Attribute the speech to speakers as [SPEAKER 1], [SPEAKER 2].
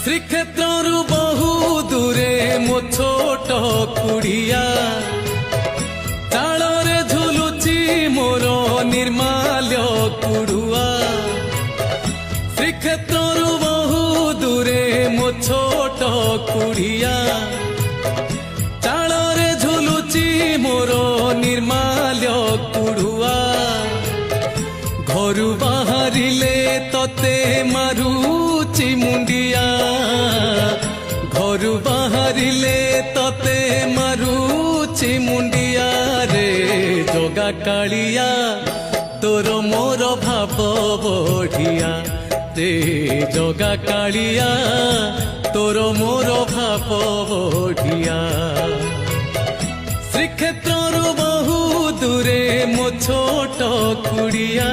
[SPEAKER 1] ଶ୍ରୀକ୍ଷେତ୍ରରୁ ବହୁ ଦୂରେ ମୋ ଛୋଟ କୁଡ଼ିଆ ତାଳରେ ଝୁଲୁଛି ମୋର ନିର୍ମାଲ୍ୟ କୁଡ଼ୁଆ। ଶ୍ରୀକ୍ଷେତ୍ରରୁ ବହୁ ଦୂରେ ମୋ ଛୋଟ କୁଡ଼ିଆ ତାଳରେ ଝୁଲୁଛି ମୋର ନିର୍ମାଲ୍ୟ କୁଡ଼ୁଆ। ଘରୁ ବାହାରିଲେ ତତେ ମାରୁଛି ମୁଣ୍ଡିଆ, ଘରୁ ବାହାରିଲେ ତତେ ମାରୁଛି ମୁଣ୍ଡିଆ। ରେ ଜଗା କାଳିଆ ତୋର ମୋର ଭାବ ବଢ଼ିଆ, ରେ ଜଗା କାଳିଆ ତୋର ମୋର ଭାବ ବଢ଼ିଆ। ଶ୍ରୀକ୍ଷେତ୍ରରୁ ବହୁ ଦୂରେ ମୋ ଛୋଟ କୁଡ଼ିଆ।